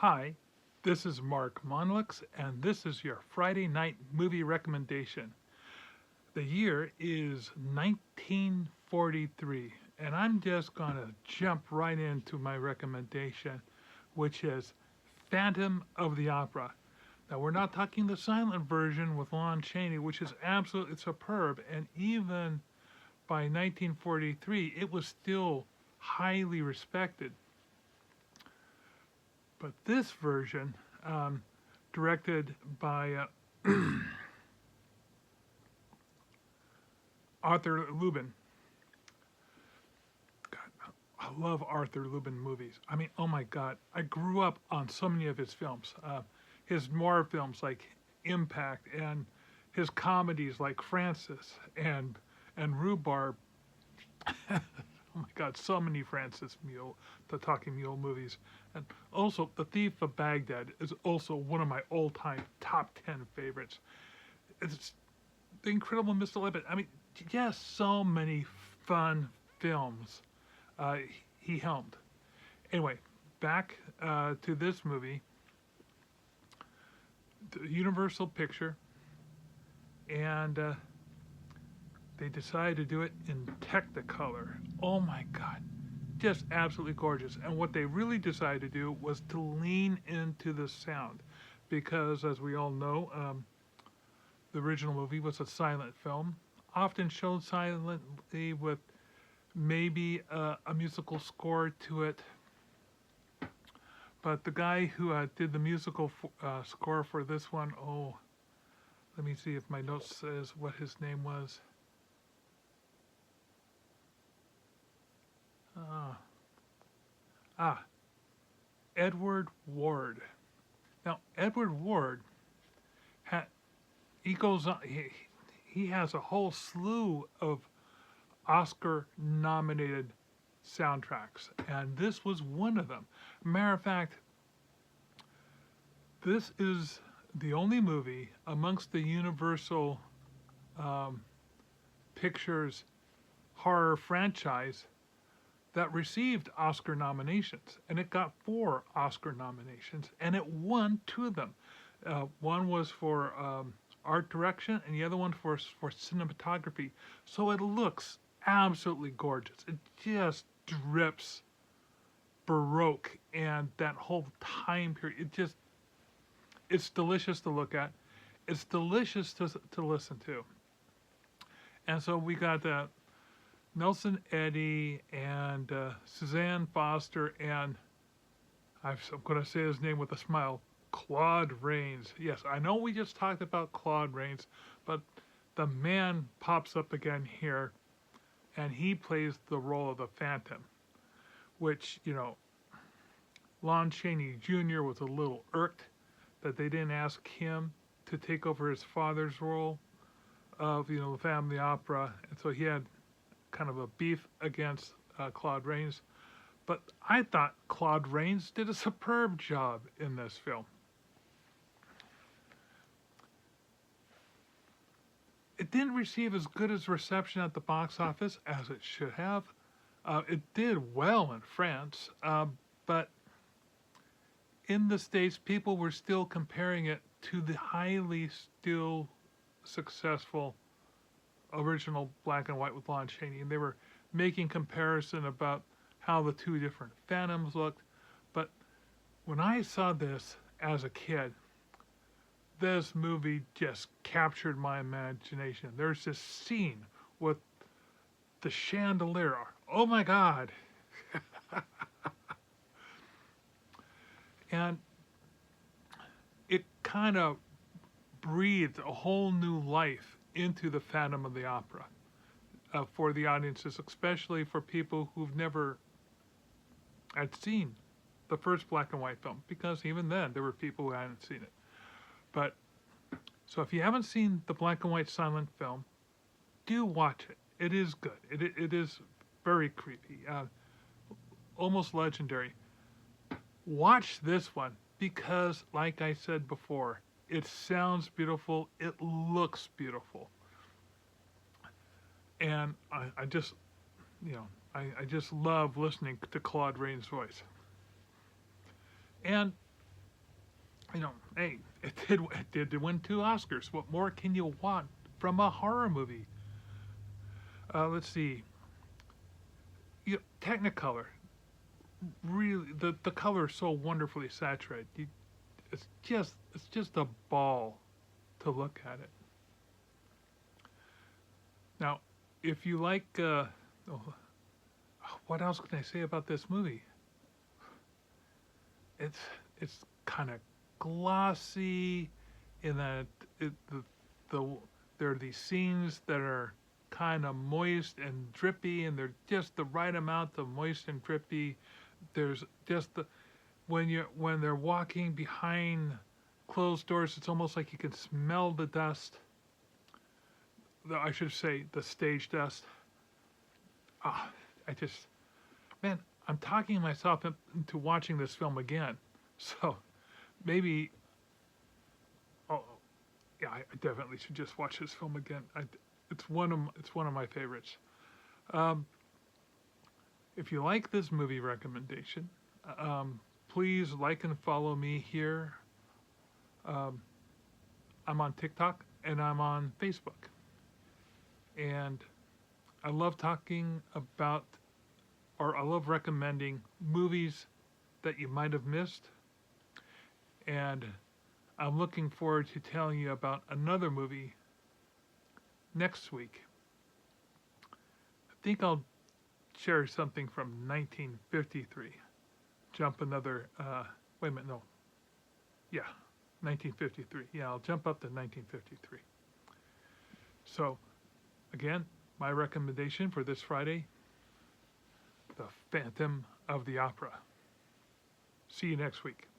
Hi, this is Mark Monlux, and this is your Friday night movie recommendation. The year is 1943, and I'm just going to jump right into my recommendation, which is Phantom of the Opera. Now, we're not talking the silent version with Lon Chaney, which is absolutely superb, and even by 1943, it was still highly respected. But this version, directed by Arthur Lubin. God, I love Arthur Lubin movies. I mean, oh my God, I grew up on so many of his films. His noir films like Impact, and his comedies like Francis and Rhubarb. Oh my God, so many Francis Mule, the Talking Mule movies. And also, The Thief of Baghdad is also one of my all-time top 10 favorites. It's The Incredible Mr. Libbet. I mean, yes, so many fun films he helmed. Anyway, back to this movie, the Universal Picture, and they decided to do it in Technicolor. Oh my God, just absolutely gorgeous. And what they really decided to do was to lean into the sound, because as we all know, the original movie was a silent film, often shown silently with maybe a musical score to it. But the guy who did the musical score for this one, oh, let me see if my notes says what his name was. Uh, ah, Edward Ward. Now, Edward Ward, ha- he goes on. He has a whole slew of Oscar-nominated soundtracks, and this was one of them. Matter of fact, this is the only movie amongst the Universal um, Pictures horror franchise that received Oscar nominations, and it got 4 Oscar nominations, and it won 2 of them. One was for art direction, and the other one for cinematography. So it looks absolutely gorgeous. It just drips Baroque and that whole time period. It's delicious to look at. It's delicious to listen to. And so we got Nelson Eddy and Suzanne Foster and I'm going to say his name with a smile, Claude Rains. Yes, I know we just talked about Claude Rains, but the man pops up again here, and he plays the role of the Phantom, which, Lon Chaney Jr. was a little irked that they didn't ask him to take over his father's role of, the family opera, and so he had kind of a beef against Claude Rains. But I thought Claude Rains did a superb job in this film. It didn't receive as good as reception at the box office as it should have. It did well in France, but in the States, people were still comparing it to the highly still successful original Black and White with Lon Chaney, and they were making comparison about how the 2 different Phantoms looked. But when I saw this as a kid, this movie just captured my imagination. There's this scene with the chandelier. Oh my God. And it kind of breathed a whole new life into the Phantom of the Opera for the audiences, especially for people who've never had seen the first black and white film, because even then there were people who hadn't seen it. But so if you haven't seen the black and white silent film, do watch it. It is good. It is very creepy, almost legendary. Watch this one because, like I said before, it sounds beautiful. It looks beautiful. And I just, I just love listening to Claude Rains' voice. And You know, hey, it did win 2 Oscars. What more can you want from a horror movie? Let's see. Technicolor, really, the color is so wonderfully saturated. It's just a ball to look at it. Now, if you like, oh, what else can I say about this movie? It's it's kind of glossy in that the there are these scenes that are kind of moist and drippy, and they're just the right amount of moist and drippy. There's just when they're walking behind closed doors, it's almost like you can smell the dust. I should say the stage dust. Ah, I just man, I'm talking myself into watching this film again. So maybe, oh yeah, I definitely should just watch this film again. It's one of my favorites. Um, if you like this movie recommendation, please like and follow me here. Um, I'm on TikTok and I'm on Facebook, and I love talking about, or I love recommending movies that you might have missed. And I'm looking forward to telling you about another movie next week. I think I'll share something from 1953. Jump another, wait a minute, no. Yeah, 1953. Yeah, I'll jump up to 1953. So, again, my recommendation for this Friday, The Phantom of the Opera. See you next week.